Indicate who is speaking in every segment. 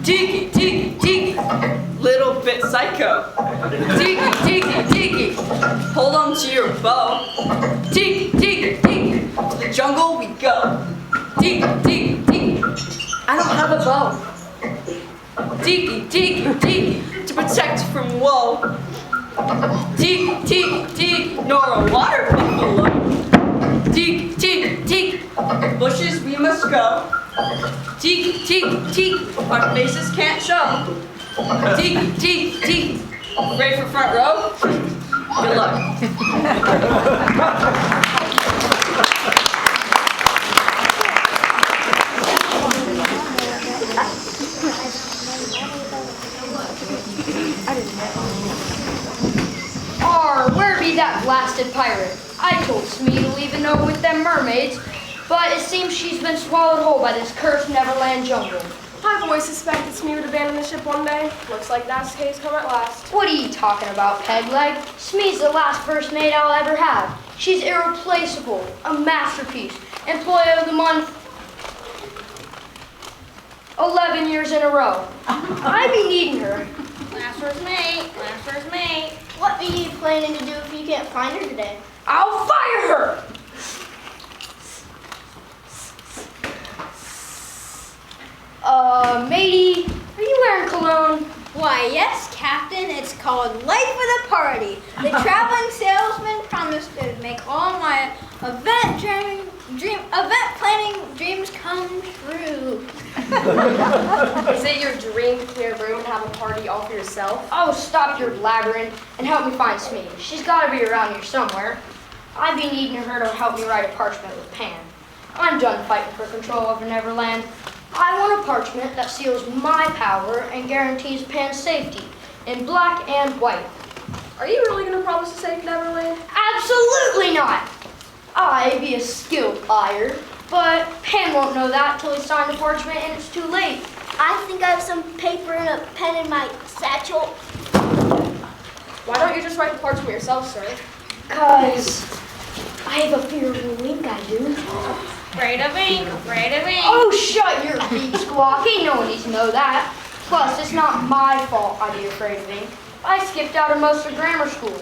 Speaker 1: Tiki, tiki, tiki, little bit psycho. Tiki, tiki, tiki, hold on to your bow. Tiki, tiki, tiki, to the jungle we go. Tiki, tiki, tiki, I don't have a bow. Tiki, tiki, tiki, to protect from woe. Tiki, tiki, tiki, nor a water buffalo. Tiki, tiki, tiki, bushes we must go. Tiki, tiki, tiki, our faces can't show. Tiki, tiki, tiki, ready for front row? Good luck.
Speaker 2: Where be that blasted pirate? I told Smee to leave a note with them mermaids, but it seems she's been swallowed whole by this cursed Neverland jungle.
Speaker 3: I've always suspected Smee would abandon the ship one day. Looks like that's the case come at last.
Speaker 2: What are you talking about, Pegleg? Smee's the last first mate I'll ever have. She's irreplaceable, a masterpiece, employee of the month 11 years in a row. I be needing her.
Speaker 4: Last first mate, last first mate.
Speaker 5: What are you planning to do if you can't find her today?
Speaker 2: I'll fire her! Matey, are you wearing cologne?
Speaker 4: Why, yes, Captain. It's called Life of the Party. The traveling salesman promised to make all my event planning dreams come true.
Speaker 3: Is it your dream to clear a room and have a party all for yourself?
Speaker 2: Oh, stop your blabbering and help me find Smee. She's got to be around here somewhere. I be needing her to help me write a parchment with Pan. I'm done fighting for control over Neverland. I want a parchment that seals my power and guarantees Pan's safety in black and white.
Speaker 3: Are you really going to promise to save Neverland?
Speaker 2: Absolutely not! I be a skilled liar, but Pan won't know that till he signed the parchment and it's too late.
Speaker 5: I think I have some paper and a pen in my satchel.
Speaker 3: Why don't you just write the parchment yourself, sir?
Speaker 2: 'Cause I have a fear of the ink, I do.
Speaker 4: Afraid of ink, afraid of ink.
Speaker 2: Oh, shut your beak, Squawk. Ain't no one needs to know that. Plus, it's not my fault I'd be afraid of ink. I skipped out of most of grammar school.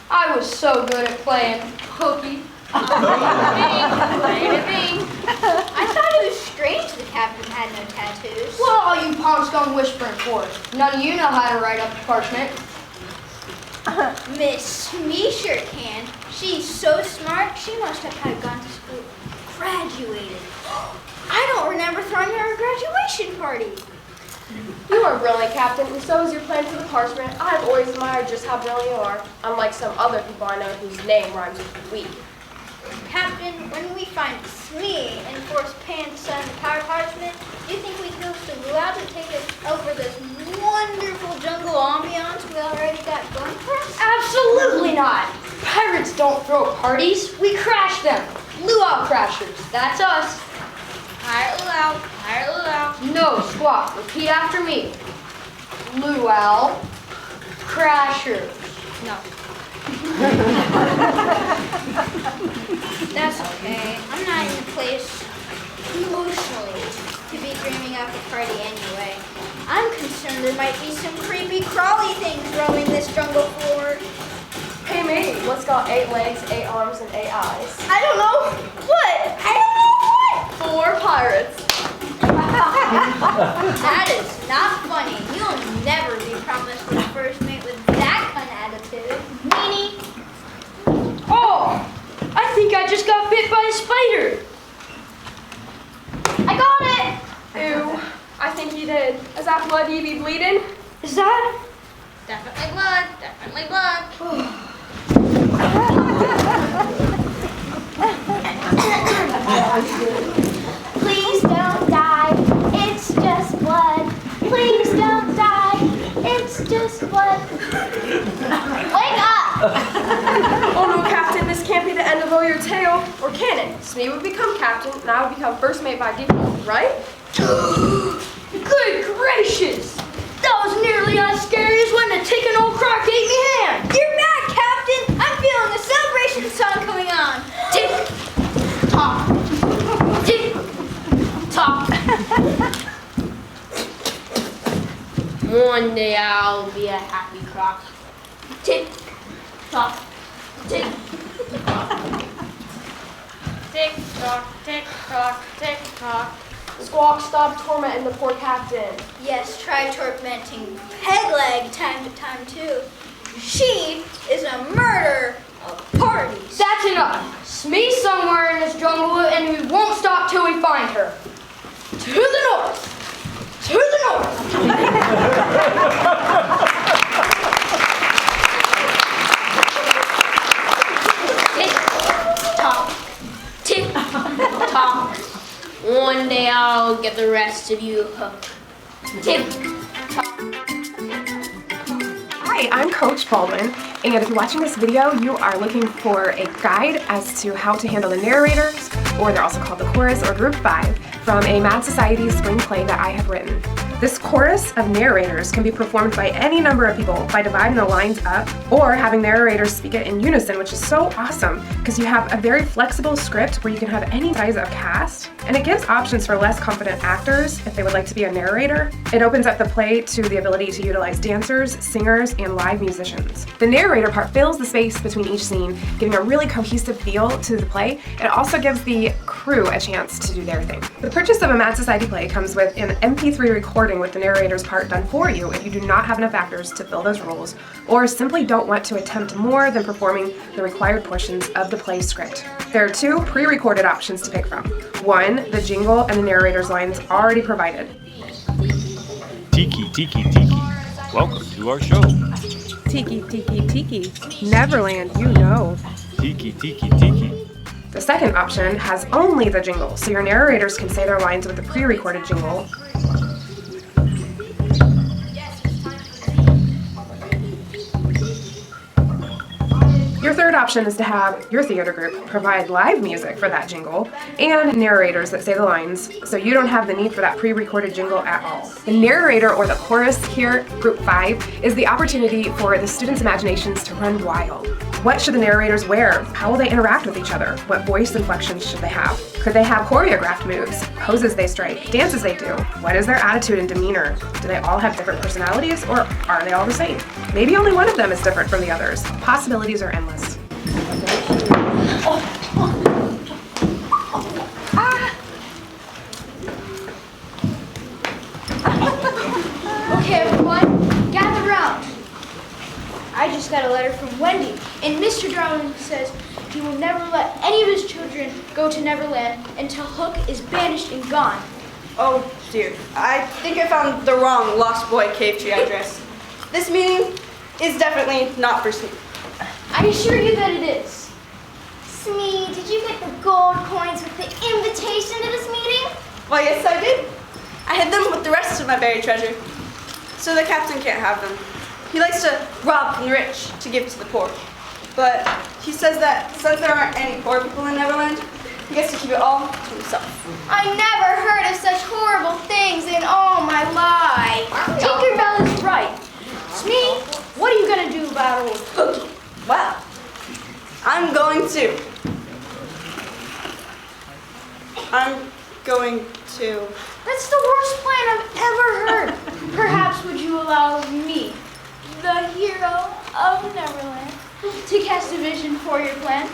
Speaker 2: I was so good at playing hooky.
Speaker 4: Afraid of ink. I thought it was strange the captain had no tattoos.
Speaker 2: What are all you palms gone whispering for? None of you know how to write up a parchment.
Speaker 4: Miss Smee sure can. She's so smart, she must have had gone to school. Graduated. I don't remember throwing her a graduation party.
Speaker 3: You are brilliant, Captain, and so is your plan for the parchment. I've always admired just how brilliant you are, unlike some other people I know whose name rhymes with weak.
Speaker 4: Captain, when we find Smee and force Pan to sign the power parchment, do you think we can go to Luau to take us over this wonderful jungle ambiance we already got going for us?
Speaker 2: Absolutely not. Pirates don't throw parties. We crash them. Luau crashers. That's us.
Speaker 4: Pirate Luau, Pirate Luau.
Speaker 2: No, Squawk. Repeat after me. Luau crashers.
Speaker 4: No. That's okay. I'm not in the place emotionally to be dreaming up a party anyway. I'm concerned there might be some creepy crawly things roaming this jungle floor.
Speaker 3: Hey, mate, what's got 8 legs, 8 arms, and 8 eyes?
Speaker 4: I don't know what. I don't know what.
Speaker 3: 4 pirates.
Speaker 4: That is not funny. You'll never be promised with a first mate with that kind of attitude. Meanie.
Speaker 2: Oh, I think I just got bit by a spider. I got it.
Speaker 3: Ew, I think you did. Is that blood you be bleeding?
Speaker 2: Is that?
Speaker 4: Definitely blood. Definitely blood.
Speaker 5: Please don't die, it's just blood. Please don't die, it's just blood. Wake up!
Speaker 3: Oh no, Captain, this can't be the end of all your tale. Or can it? Smee would become captain, and I would become first mate by default, right?
Speaker 2: Good gracious! That was nearly as scary as when the ticking old croc ate me hand.
Speaker 4: You're back, Captain. I'm feeling the celebration song coming on.
Speaker 2: Tick tock. Tick tock.
Speaker 3: One day I'll be a happy croc. Tick tock, tick tock. Tick tock, tick tock, tick tock. Squawk, stop tormenting the poor captain.
Speaker 4: Yes, try tormenting Pegleg time to time too. She is a murderer of parties.
Speaker 2: That's enough. Smee's somewhere in this jungle and we won't stop till we find her. To the north. To the north.
Speaker 3: Tick tock. One day I'll get the rest of you hooked. Tick tock.
Speaker 6: Hi, I'm Coach Baldwin, and if you're watching this video, you are looking for a guide as to how to handle the narrators, or they're also called the chorus or group 5, from a Mad Society spring play that I have written. This chorus of narrators can be performed by any number of people by dividing the lines up or having narrators speak it in unison, which is so awesome because you have a very flexible script where you can have any size of cast, and it gives options for less confident actors if they would like to be a narrator. It opens up the play to the ability to utilize dancers, singers, and live musicians. The narrator part fills the space between each scene, giving a really cohesive feel to the play. It also gives the crew a chance to do their thing. The purchase of a Mad Society play comes with an MP3 recording with the narrator's part done for you if you do not have enough actors to fill those roles, or simply don't want to attempt more than performing the required portions of the play script. There are 2 pre-recorded options to pick from. 1, the jingle and the narrator's lines already provided.
Speaker 7: Tiki, tiki, tiki. Welcome to our show.
Speaker 6: Tiki, tiki, tiki. Neverland, you know.
Speaker 7: Tiki, tiki, tiki.
Speaker 6: The second option has only the jingle, so your narrators can say their lines with the pre-recorded jingle. Your third option is to have your theater group provide live music for that jingle and narrators that say the lines, so you don't have the need for that pre-recorded jingle at all. The narrator or the chorus here, group 5, is the opportunity for the students' imaginations to run wild. What should the narrators wear? How will they interact with each other? What voice inflections should they have? Could they have choreographed moves, poses they strike, dances they do? What is their attitude and demeanor? Do they all have different personalities, or are they all the same? Maybe only one of them is different from the others. Possibilities are endless.
Speaker 2: Okay, everyone, gather round. I just got a letter from Wendy, and Mr. Darling says he will never let any of his children go to Neverland until Hook is banished and gone.
Speaker 1: Oh dear, I think I found the wrong Lost Boy Cave Tree address. This meeting is definitely not for Smee.
Speaker 2: I assure you that it is.
Speaker 5: Smee, did you get the gold coins with the invitation to this meeting?
Speaker 1: Well, yes I did. I hid them with the rest of my buried treasure, so the captain can't have them. He likes to rob from the rich to give to the poor. But he says that since there aren't any poor people in Neverland, he gets to keep it all to himself.
Speaker 5: I never heard of such horrible things in all my life.
Speaker 2: Tinkerbell is right. Smee, what are you going to do about old Hooky?
Speaker 1: Well, I'm going to.
Speaker 2: That's the worst plan I've ever heard. Perhaps would you allow me, the hero of Neverland, to cast a vision for your plan?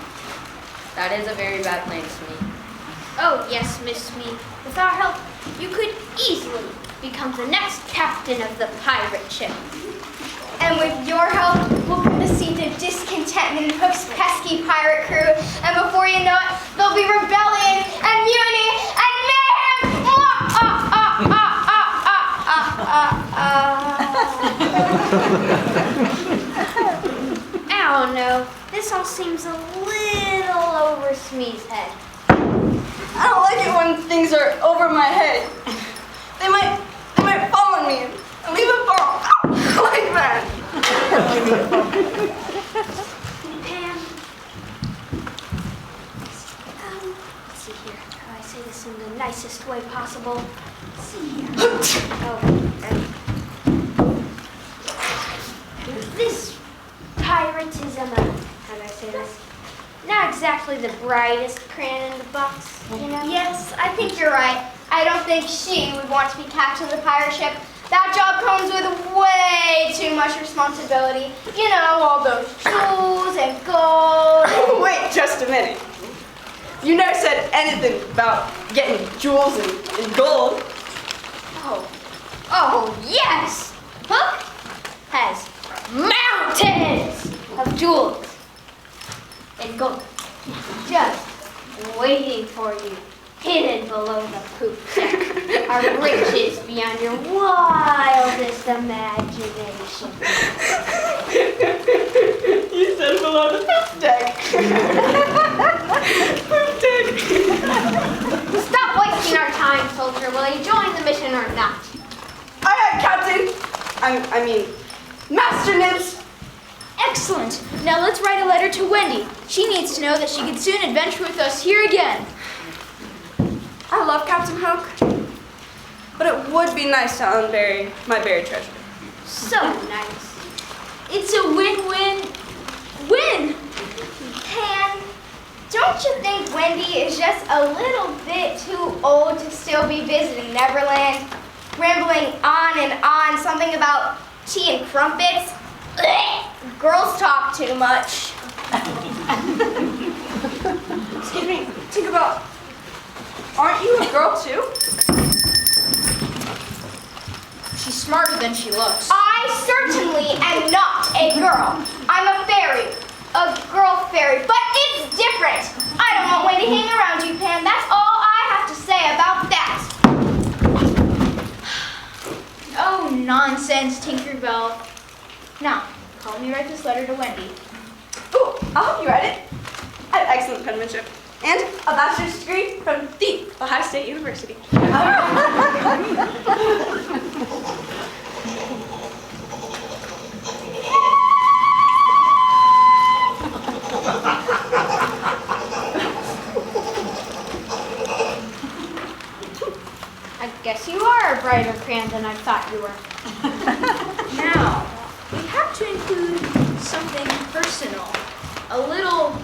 Speaker 3: That is a very bad plan, Smee.
Speaker 5: Oh, yes, Miss Smee. With our help, you could easily become the next captain of the pirate ship. And with your help, we'll bring the seeds of discontentment in Hook's pesky pirate crew. And before you know it, there'll be rebellion and mutiny and mayhem. I don't know. This all seems a little over Smee's head.
Speaker 1: I don't like it when things are over my head. They might fall on me and leave a fall like that.
Speaker 5: Pam. Let's see here. How do I say this in the nicest way possible? Let's see here. This piratism, how do I say this? Not exactly the brightest crayon in the box, you know? Yes, I think you're right. I don't think she would want to be captain of the pirate ship.
Speaker 2: That job comes with way too much responsibility. You know, all those jewels and gold.
Speaker 1: Wait just a minute. You never said anything about getting jewels and gold.
Speaker 2: Oh, yes! Hook has mountains of jewels and gold just waiting for you, hidden below the poop deck. Our riches beyond your wildest imagination.
Speaker 1: You said below the poop deck. Poop deck.
Speaker 5: Stop wasting our time, soldier. Will you join the mission or not?
Speaker 1: Aye, aye, Captain. I mean, Master Nibs.
Speaker 3: Excellent. Now let's write a letter to Wendy. She needs to know that she can soon adventure with us here again.
Speaker 1: I love Captain Hook, but it would be nice to unbury my buried treasure.
Speaker 5: So nice.
Speaker 3: It's a win-win-win.
Speaker 2: Pan, don't you think Wendy is just a little bit too old to still be visiting Neverland? Rambling on and on, something about tea and crumpets. Ugh, girls talk too much.
Speaker 1: Excuse me, think about, aren't you a girl too?
Speaker 3: She's smarter than she looks.
Speaker 2: I certainly am not a girl. I'm a fairy. A girl fairy. But it's different. I don't want Wendy hanging around you, Pan. That's all I have to say about that.
Speaker 3: Oh, nonsense, Tinkerbell. Now, help me write this letter to Wendy.
Speaker 1: Ooh, I'll help you write it. I have excellent penmanship and a bachelor's degree from the Ohio State University.
Speaker 5: I guess you are a brighter crayon than I thought you were.
Speaker 3: Now, we have to include something personal. A little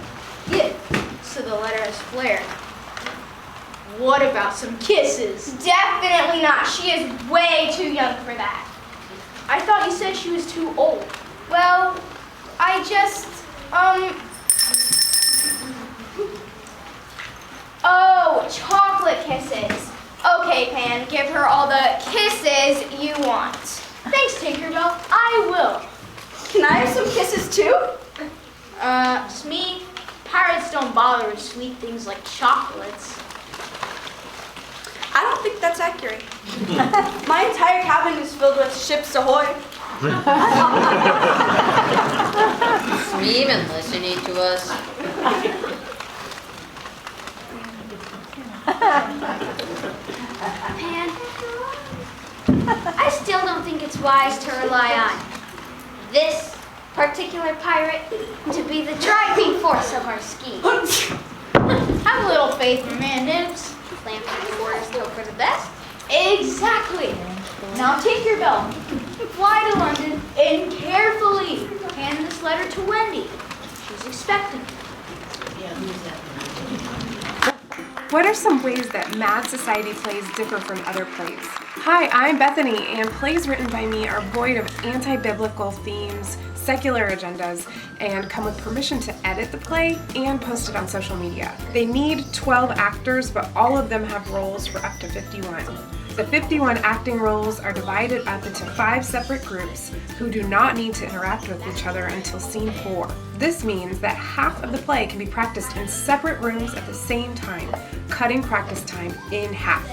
Speaker 3: gift so the letter has flair. What about some kisses?
Speaker 2: Definitely not. She is way too young for that.
Speaker 3: I thought you said she was too old.
Speaker 2: Well, I just, oh, chocolate kisses. Okay, Pan, give her all the kisses you want.
Speaker 3: Thanks, Tinkerbell. I will.
Speaker 1: Can I have some kisses too?
Speaker 3: Smee, pirates don't bother with sweet things like chocolates.
Speaker 1: I don't think that's accurate. My entire cabin is filled with ships ahoy.
Speaker 8: Smee even listening to us.
Speaker 5: Pan, I still don't think it's wise to rely on this particular pirate to be the driving force of our scheme.
Speaker 3: Have a little faith in man, Nibs.
Speaker 5: Plan for the worst, hope for the best.
Speaker 3: Exactly. Now, Tinkerbell, fly to London and carefully hand this letter to Wendy. She's expecting it.
Speaker 6: What are some ways that Mad Society plays differ from other plays? Hi, I'm Bethany, and plays written by me are void of anti-biblical themes, secular agendas, and come with permission to edit the play and post it on social media. They need 12 actors, but all of them have roles for up to 51. The 51 acting roles are divided up into 5 separate groups who do not need to interact with each other until scene 4. This means that half of the play can be practiced in separate rooms at the same time, cutting practice time in half.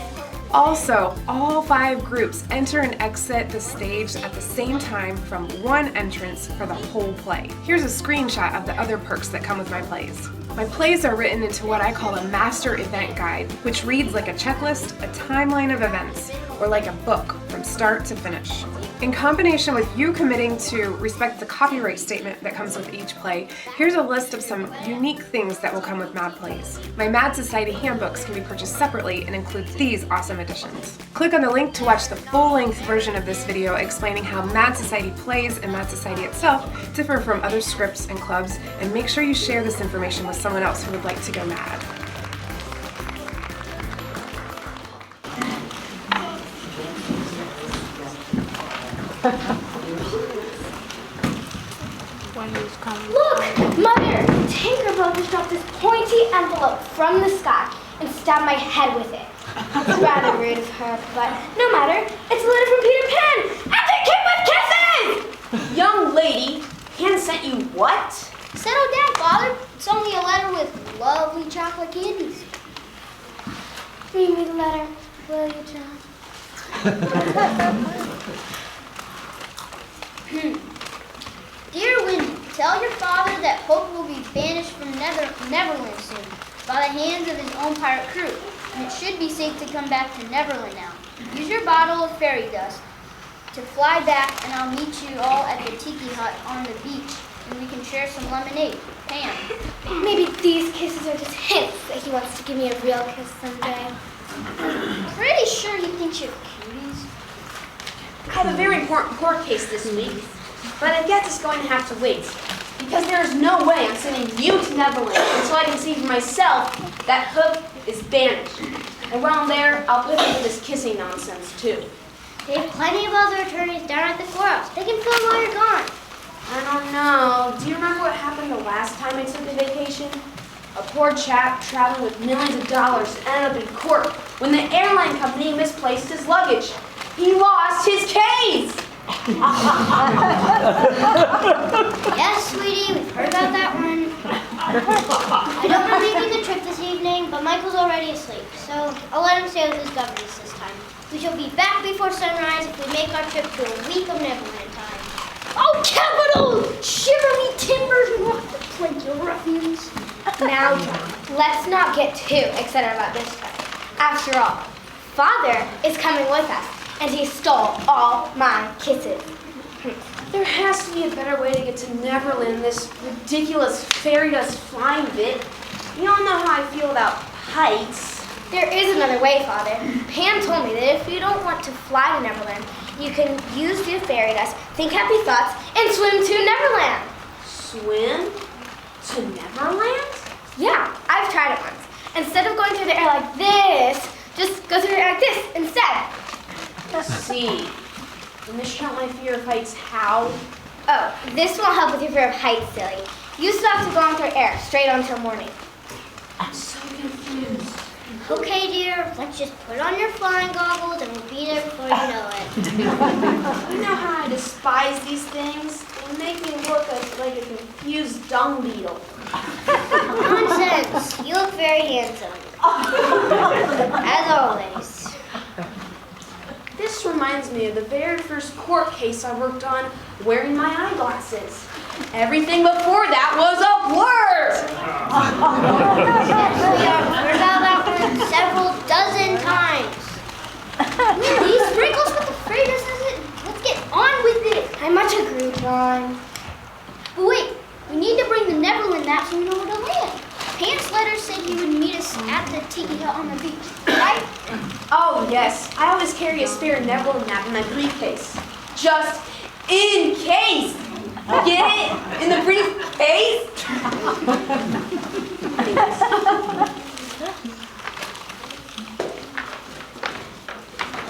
Speaker 6: Also, all 5 groups enter and exit the stage at the same time from one entrance for the whole play. Here's a screenshot of the other perks that come with my plays. My plays are written into what I call a master event guide, which reads like a checklist, a timeline of events, or like a book from start to finish. In combination with you committing to respect the copyright statement that comes with each play, here's a list of some unique things that will come with Mad Plays. My Mad Society handbooks can be purchased separately and include these awesome additions. Click on the link to watch the full-length version of this video explaining how Mad Society plays and Mad Society itself differ from other scripts and clubs, and make sure you share this information with someone else who would like to go mad.
Speaker 5: Look, Mother! Tinkerbell just dropped this pointy envelope from the sky and stabbed my head with it. It's rather rude of her, but no matter. It's a letter from Peter Pan, and they came with kisses!
Speaker 9: Young lady, Pan sent you what?
Speaker 4: Settle down, Father. It's only a letter with lovely chocolate candies.
Speaker 5: Read me the letter, will you, John?
Speaker 4: Dear Wendy, tell your father that Hope will be banished from Neverland soon by the hands of his own pirate crew, and it should be safe to come back to Neverland now. Use your bottle of fairy dust to fly back, and I'll meet you all at the tiki hut on the beach, and we can share some lemonade. Pam.
Speaker 5: Maybe these kisses are just hints that he wants to give me a real kiss someday.
Speaker 4: Pretty sure he thinks you're cuties.
Speaker 9: I have a very important court case this week, but I guess it's going to have to wait, because there is no way I'm sending you to Neverland until I can see for myself that Hook is banished. And while I'm there, I'll put up with this kissing nonsense too.
Speaker 4: They have plenty of other attorneys down at the courthouse. They can fill them while you're gone.
Speaker 9: I don't know. Do you remember what happened the last time I took a vacation? A poor chap traveling with millions of dollars ended up in court when the airline company misplaced his luggage. He lost his case!
Speaker 4: Yes, sweetie, we've heard about that one. I don't know leaving the trip this evening, but Michael's already asleep, so I'll let him stay with his governess this time. We shall be back before sunrise if we make our trip to a week of Neverland time.
Speaker 5: Oh, capital! Shiver me timbers and rock the plank, you ruffians. Now, John, let's not get too excited about this time. After all, Father is coming with us, and he stole all my kisses.
Speaker 9: There has to be a better way to get to Neverland, this ridiculous fairy dust flying bit. You all know how I feel about heights.
Speaker 5: There is another way, Father. Pam told me that if you don't want to fly to Neverland, you can use the fairy dust, think happy thoughts, and swim to Neverland.
Speaker 9: Swim to Neverland?
Speaker 5: Yeah, I've tried it once. Instead of going through the air like this, just go through the air like this instead.
Speaker 9: Let's see. And this should help my fear of heights how?
Speaker 5: Oh, this won't help with your fear of heights, silly. You still have to go on through air, straight on till morning.
Speaker 9: I'm so confused.
Speaker 4: Okay, dear, let's just put on your flying goggles and we'll be there before you know it.
Speaker 9: You know how I despise these things? They make me look like a confused dung beetle.
Speaker 4: Nonsense. You look very handsome. As always.
Speaker 9: This reminds me of the very first court case I worked on wearing my eyeglasses. Everything before that was a blur!
Speaker 4: Yes, we have heard about that one several dozen times. These sprinkles with the fairy dust, let's get on with it.
Speaker 5: I much agree, John.
Speaker 4: But wait, we need to bring the Neverland map so we know where to land. Pan's letter said he would meet us at the tiki hut on the beach, right?
Speaker 9: Oh, yes. I always carry a spare Neverland map in my briefcase. Just in case. Get it? In the briefcase?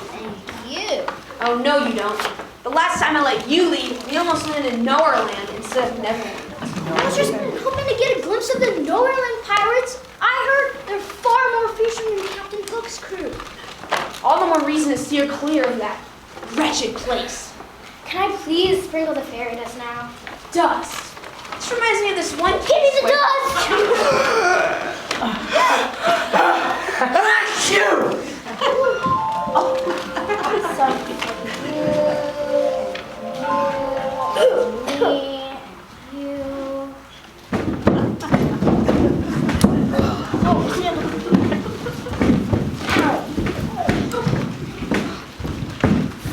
Speaker 4: Thank you.
Speaker 9: Oh, no, you don't. The last time I let you lead, we almost landed in Neverland instead of Neverland.
Speaker 4: I was just hoping to get a glimpse of the Neverland pirates. I heard they're far more fierce than Captain Hook's crew.
Speaker 9: All the more reason to steer clear of that wretched place.
Speaker 5: Can I please sprinkle the fairy dust now?
Speaker 9: Dust. This reminds me of this one
Speaker 4: Give me the dust!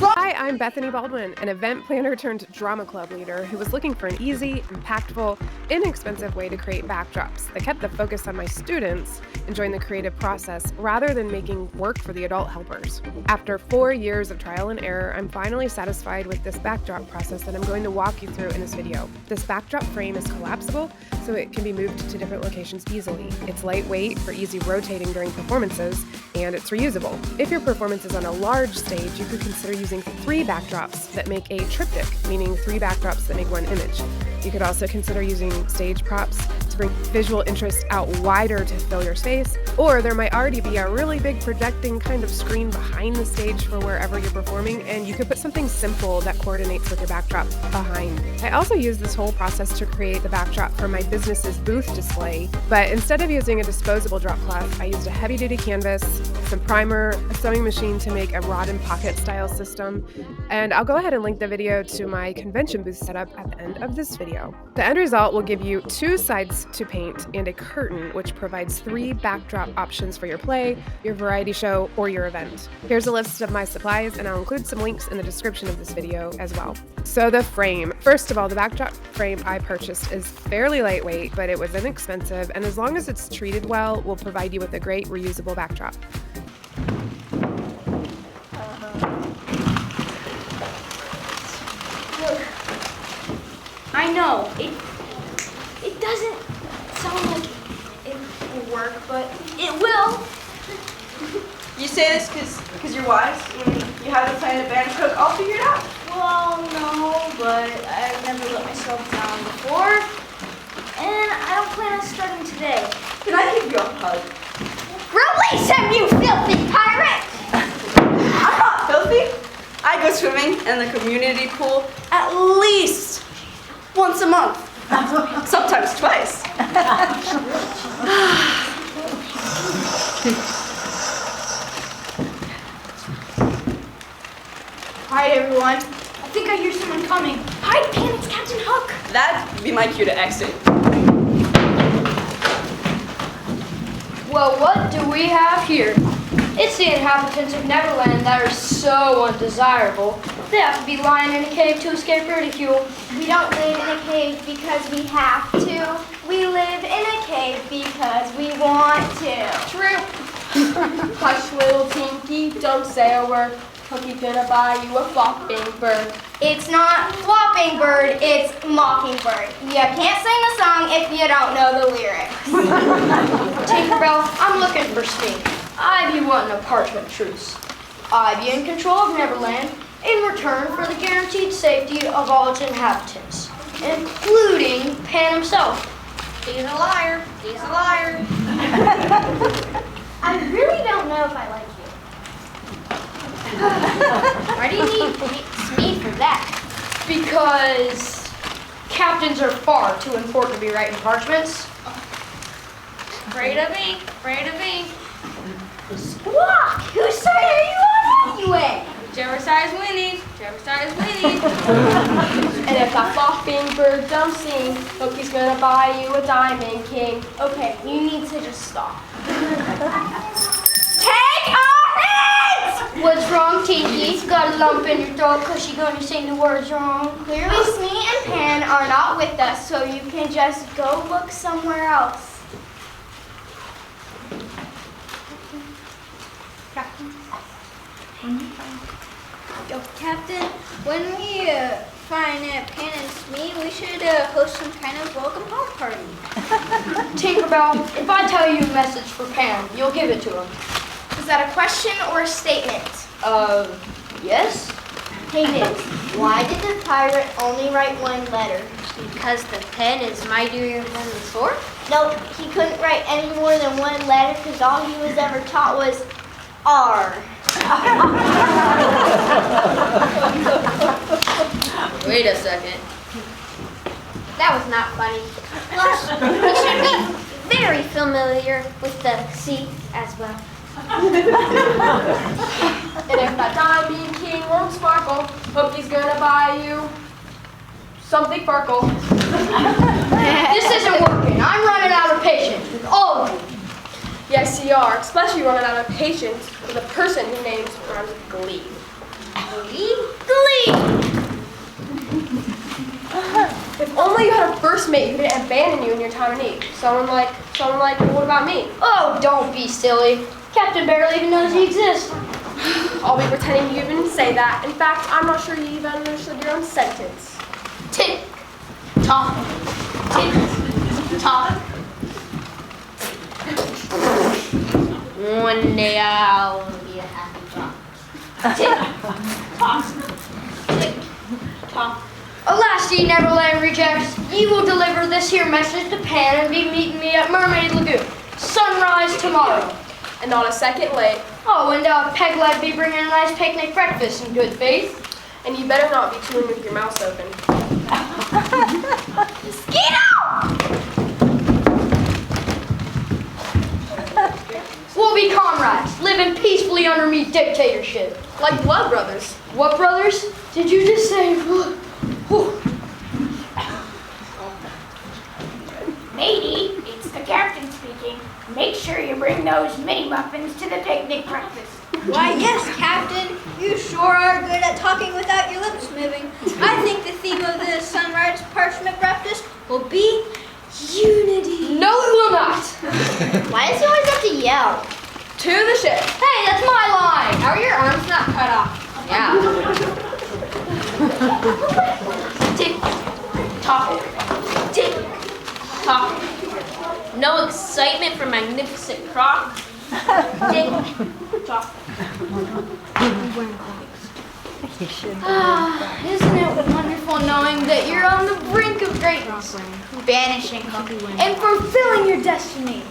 Speaker 6: Hi, I'm Bethany Baldwin, an event planner turned drama club leader who was looking for an easy, impactful, inexpensive way to create backdrops that kept the focus on my students enjoying the creative process rather than making work for the adult helpers. After 4 years of trial and error, I'm finally satisfied with this backdrop process that I'm going to walk you through in this video. This backdrop frame is collapsible, so it can be moved to different locations easily. It's lightweight for easy rotating during performances, and it's reusable. If your performance is on a large stage, you could consider using 3 3 backdrops that make a triptych, meaning 3 backdrops that make one image. You could also consider using stage props to bring visual interest out wider to fill your space, or there might already be a really big projecting kind of screen behind the stage for wherever you're performing, and you could put something simple that coordinates with your backdrop behind. I also use this whole process to create the backdrop for my business's booth display, but instead of using a disposable drop cloth, I used a heavy-duty canvas, some primer, a sewing machine to make a rod and pocket style system, and I'll go ahead and link the video to my convention booth setup at the end of this video. The end result will give you 2 sides to paint and a curtain, which provides 3 backdrop options for your play, your variety show, or your event. Here's a list of my supplies, and I'll include some links in the description of this video as well. So the frame. First of all, the backdrop frame I purchased is fairly lightweight, but it was inexpensive, and as long as it's treated well, will provide you with a great reusable backdrop.
Speaker 9: I know, it doesn't sound like it will work, but it will.
Speaker 1: You say this because you're wise and you haven't planned a band cook all figured out?
Speaker 9: Well, no, but I've never let myself down before, and I don't plan on starting today.
Speaker 1: Can I give you a hug?
Speaker 5: Release him, you filthy pirate!
Speaker 1: I'm not filthy. I go swimming in the community pool at least once a month, sometimes twice.
Speaker 2: Hi, everyone. I think I hear someone coming.
Speaker 5: Hide, Pan, it's Captain Hook.
Speaker 1: That'd be my cue to exit.
Speaker 2: Well, what do we have here? It's the inhabitants of Neverland that are so undesirable. They have to be lying in a cave to escape ridicule.
Speaker 5: We don't live in a cave because we have to. We live in a cave because we want to.
Speaker 9: True. Hush, little Tinky, don't say a word. Hookie's gonna buy you a flopping bird.
Speaker 5: It's not flopping bird, it's mockingbird. You can't sing the song if you don't know the lyrics.
Speaker 2: Tinkerbell, I'm looking for Smee. I be wanting a parchment truce. I be in control of Neverland in return for the guaranteed safety of all its inhabitants, including Pan himself.
Speaker 3: He's a liar. He's a liar.
Speaker 5: I really don't know if I like you.
Speaker 3: Why do you need Smee for that?
Speaker 2: Because captains are far too important to be writing parchments.
Speaker 3: Afraid of ink. Afraid of ink.
Speaker 5: Squawk! Whose side are you on anyway?
Speaker 3: Whichever side's winning. Whichever side's winning.
Speaker 9: And if that flopping bird don't sing, Hookie's gonna buy you a diamond king. Okay, you need to just stop.
Speaker 5: Take our heads!
Speaker 2: What's wrong, Tinky? Got a lump in your throat because you're going to sing the words wrong.
Speaker 5: Clearly, Smee and Pan are not with us, so you can just go look somewhere else.
Speaker 4: Yo, Captain, when we find Pan and Smee, we should host some kind of welcome home party.
Speaker 2: Tinkerbell, if I tell you a message for Pan, you'll give it to him.
Speaker 5: Is that a question or a statement?
Speaker 2: Yes?
Speaker 5: Hey, Nick, why did the pirate only write one letter?
Speaker 3: Because the pen is mightier than the sword?
Speaker 5: No, he couldn't write any more than one letter because all he was ever taught was R.
Speaker 8: Wait a second.
Speaker 3: That was not funny.
Speaker 5: Plus, he should be very familiar with the C as well.
Speaker 9: And if that diamond king won't sparkle, Hookie's gonna buy you something sparkle.
Speaker 2: This isn't working. I'm running out of patience with all of you.
Speaker 9: Yes, you are, especially running out of patience with a person whose name rhymes with Glee.
Speaker 5: Glee?
Speaker 9: If only you had a first mate who didn't abandon you in your time of need. Someone like, what about me?
Speaker 2: Oh, don't be silly. Captain barely even knows he exists.
Speaker 9: I'll be pretending you even say that. In fact, I'm not sure you even understood your own sentence.
Speaker 3: Tick, tock, tick, tock. One day I'll be a happy clock. Tick, tock, Talk.
Speaker 2: Alas, ye Neverland rejects, ye will deliver this here message to Pan and be meeting me at Mermaid Lagoon. Sunrise tomorrow.
Speaker 6: And not a second late.
Speaker 2: Oh, and Peg lad be bringing a nice picnic breakfast in good faith.
Speaker 6: And you better not be chewing with your mouth open.
Speaker 2: We'll be comrades, living peacefully under me dictatorship.
Speaker 6: Like blood brothers.
Speaker 2: What, brothers? Did you just say?
Speaker 3: Matey, it's the captain speaking. Make sure you bring those mini muffins to the picnic breakfast.
Speaker 4: Why, yes, Captain. You sure are good at talking without your lips moving. I think the theme of the sunrise parchment breakfast will be unity.
Speaker 2: No, it will not.
Speaker 5: Why does he always have to yell?
Speaker 6: To the ship.
Speaker 2: Hey, that's my line.
Speaker 3: How are your arms not cut off?
Speaker 8: Yeah.
Speaker 3: Tick tock. Tick tock. No excitement for magnificent croc. Tick tock.
Speaker 2: Isn't it wonderful knowing that you're on the brink of greatness,
Speaker 5: Banishing.
Speaker 2: and fulfilling your destiny?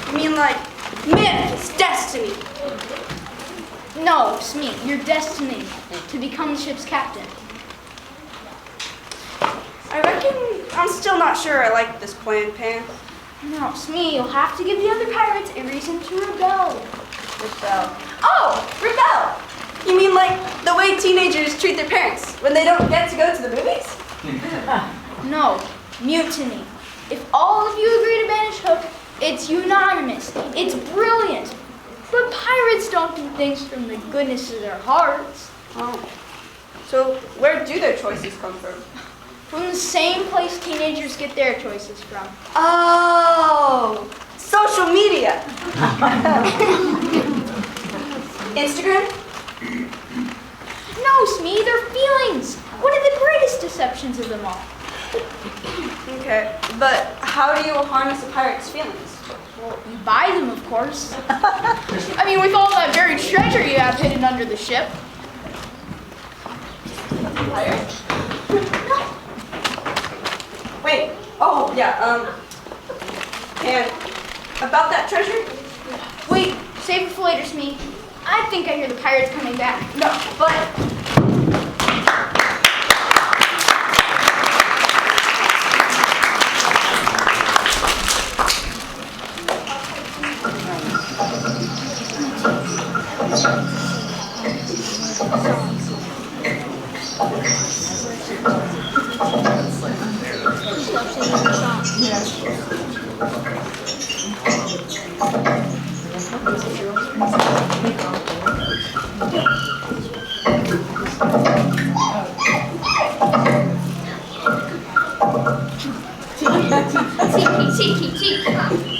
Speaker 6: You mean like manifest destiny?
Speaker 2: No, Smee, your destiny to become the ship's captain.
Speaker 6: I reckon I'm still not sure I like this plan, Pan.
Speaker 2: No, Smee, you'll have to give the other pirates a reason to rebel.
Speaker 6: Rebel. Oh, rebel! You mean like the way teenagers treat their parents when they don't get to go to the movies?
Speaker 2: No, mutiny. If all of you agree to banish Hook, it's unanimous. It's brilliant. But pirates don't do things from the goodness of their hearts.
Speaker 6: Oh. So where do their choices come from?
Speaker 2: From the same place teenagers get their choices from.
Speaker 6: Oh, social media. Instagram?
Speaker 2: No, Smee, they're feelings. One of the greatest deceptions of them all.
Speaker 6: Okay, but how do you harness a pirate's feelings?
Speaker 2: Well, you buy them, of course. I mean, with all that buried treasure you have hidden under the ship.
Speaker 6: Pirate? Wait, oh, yeah, and about that treasure?
Speaker 2: Wait, save it for later, Smee. I think I hear the pirates coming back.
Speaker 6: No, but...
Speaker 2: Tiki, tiki.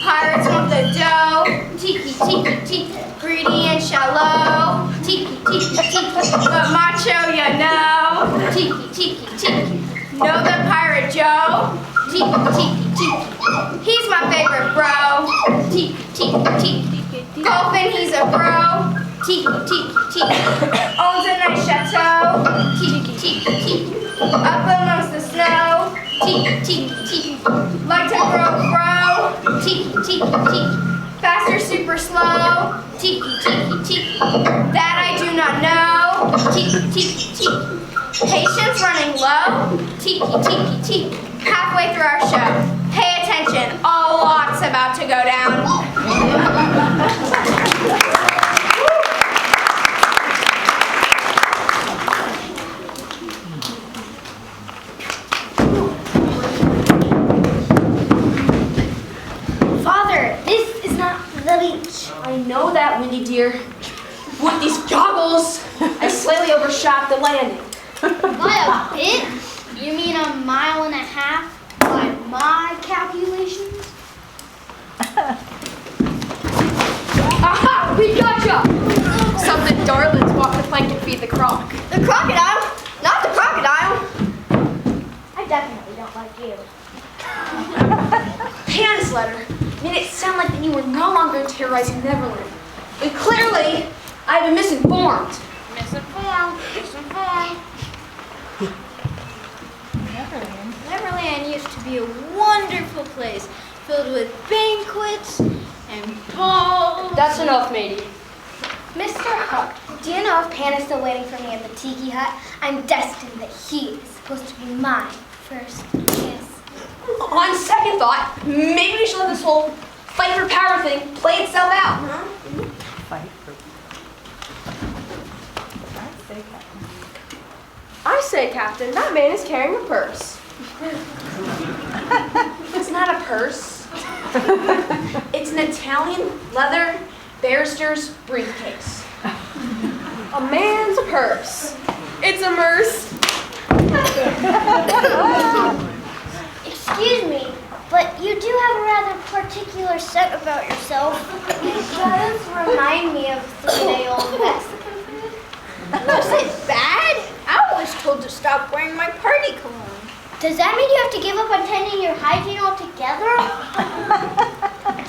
Speaker 2: Pirates want the dough. Tiki, tiki, tiki. Greedy and shallow. Tiki, tiki, tiki. But macho, you know. Tiki, tiki, tiki. Know the pirate Joe? Tiki, tiki, tiki. He's my favorite bro. Tiki, tiki, tiki. Golfing, he's a bro. Tiki, tiki, tiki. Owns a nice chateau. Tiki, tiki, tiki. Up amongst the snow. Tiki, tiki, tiki. Like to grow. Tiki, tiki, tiki. Faster, super slow. Tiki, tiki, tiki. That I do not know. Tiki, tiki, tiki. Patience running low. Tiki, tiki, tiki. Halfway through our show. Pay attention. A lot's about to go down.
Speaker 9: I know that, Windy dear. With these goggles, I slightly overshot the landing.
Speaker 5: By a bit? You mean 1.5 miles by my calculations?
Speaker 2: Aha! We gotcha!
Speaker 6: Something darlings walk the plank and feed the croc.
Speaker 2: The crocodile? Not the crocodile.
Speaker 5: I definitely don't like you.
Speaker 9: Pan's letter made it sound like that you were no longer terrorizing Neverland. And clearly, I've been misinformed.
Speaker 3: Misinformed.
Speaker 4: be a wonderful place filled with banquets and balls.
Speaker 2: That's enough, matey.
Speaker 5: Mr. Hook, do you know if Pan is still waiting for me at the tiki hut? I'm destined that he is supposed to be my first kiss.
Speaker 9: On second thought, maybe we should let this whole fight for power thing play itself out, huh? I say, Captain, that man is carrying a purse. It's not a purse. It's an Italian leather barrister's briefcase. A man's purse. It's a merce.
Speaker 5: Excuse me, but you do have a rather particular set about yourself. It does remind me of 3-day-old Mexican food.
Speaker 4: Was it bad? I was told to stop wearing my party cologne.
Speaker 5: Does that mean you have to give up on tending your hygiene altogether?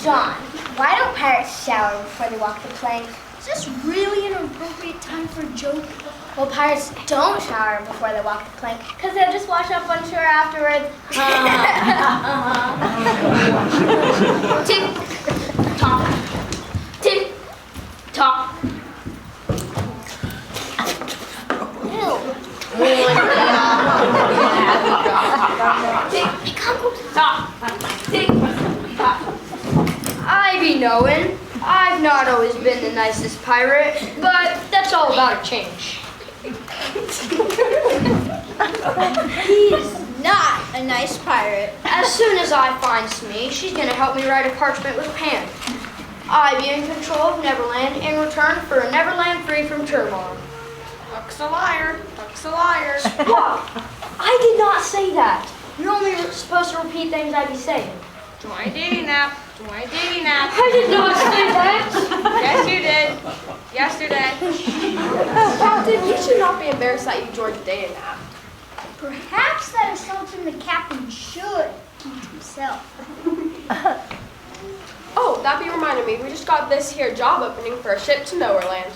Speaker 5: John, why don't pirates shower before they walk the plank?
Speaker 4: Is this really an appropriate time for a joke?
Speaker 5: Well, pirates don't shower before they walk the plank because they'll just wash up on shore afterwards.
Speaker 3: Tick tock. Tick tock. Tick tock.
Speaker 2: I be knowin'. I've not always been the nicest pirate, but that's all about a change.
Speaker 4: He's not a nice pirate.
Speaker 2: As soon as I find Smee, she's gonna help me write a parchment with Pan. I be in control of Neverland in return for a Neverland free from turmoil.
Speaker 9: Huck's a liar. Huck's a liar.
Speaker 2: Look, I did not say that. You're only supposed to repeat things I be saying.
Speaker 9: Join dating nap. Join dating nap.
Speaker 2: I did not say that.
Speaker 9: Yes, you did. Yesterday. Captain, you should not be embarrassed that you joined the dating nap.
Speaker 5: Perhaps that is something the captain should keep to himself.
Speaker 9: Oh, that be reminding me, we just got this here job opening for a ship to Neverland.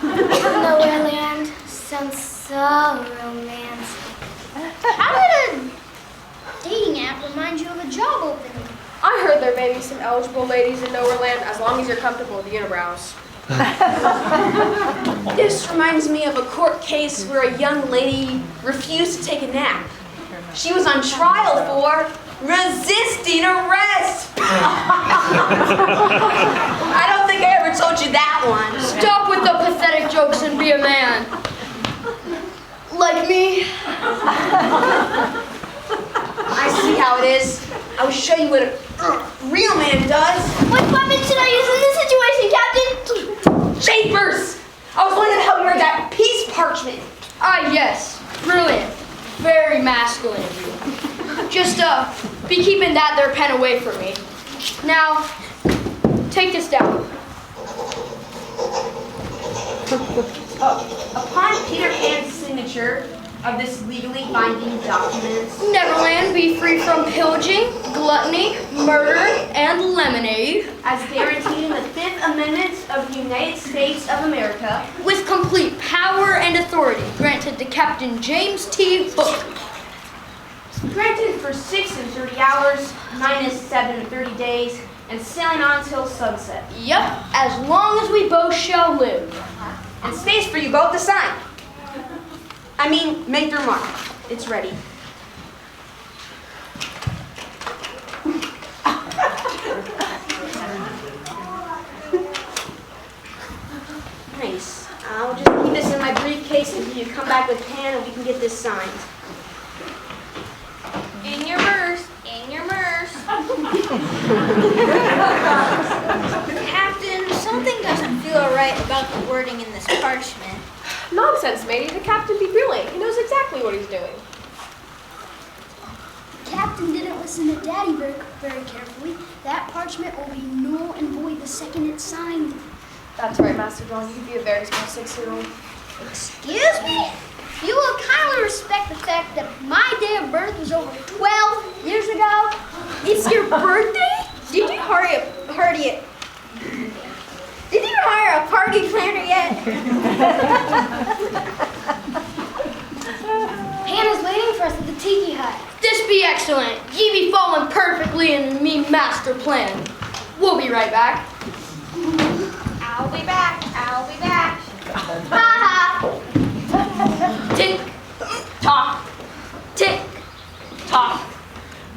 Speaker 5: Neverland sounds so romantic.
Speaker 4: How did a dating app remind you of a job opening?
Speaker 9: I heard there may be some eligible ladies in Neverland as long as you're comfortable with unibrows. This reminds me of a court case where a young lady refused to take a nap. She was on trial for resisting arrest. I don't think I ever told you that one.
Speaker 2: Stop with the pathetic jokes and be a man. Like me.
Speaker 9: I see how it is. I will show you what a real man does.
Speaker 5: What weapon should I use in this situation, Captain?
Speaker 9: Chafers! I was going to help you write that peace parchment.
Speaker 2: Ah, yes. Brilliant. Very masculine of you. Just, be keeping that there pen away from me. Now, take this down.
Speaker 9: Upon Peter Pan's signature of this legally binding document,
Speaker 2: Neverland be free from pillaging, gluttony, murder, and lemonade.
Speaker 9: as guaranteed in the 5th Amendment of the United States of America,
Speaker 2: With complete power and authority granted to Captain James T. Hook.
Speaker 9: granted for 6 and 30 hours, minus 7 and 30 days, and sailing on till sunset.
Speaker 2: Yep, as long as we both shall live.
Speaker 9: And space for you both to sign. I mean, make your mark. It's ready. Nice. I'll just keep this in my briefcase until you come back with Pan and we can get this signed.
Speaker 3: In your purse. In your purse.
Speaker 4: Captain, something doesn't feel right about the wording in this parchment.
Speaker 9: Nonsense, matey. The captain be brilliant. He knows exactly what he's doing.
Speaker 5: Captain didn't listen to Daddy very carefully. That parchment will be null and void the second it's signed.
Speaker 9: That's right, Master John. You'd be a very small 6-year-old.
Speaker 5: Excuse me? You will kindly respect the fact that my day of birth was over 12 years ago. It's your birthday?
Speaker 4: Did you hire a party planner yet?
Speaker 5: Hannah's waiting for us at the tiki hut.
Speaker 2: This be Be excellent. Ye be following perfectly in me master plan. We'll be right back.
Speaker 5: I'll be back. I'll be back.
Speaker 2: Tick, tock, tick, tock.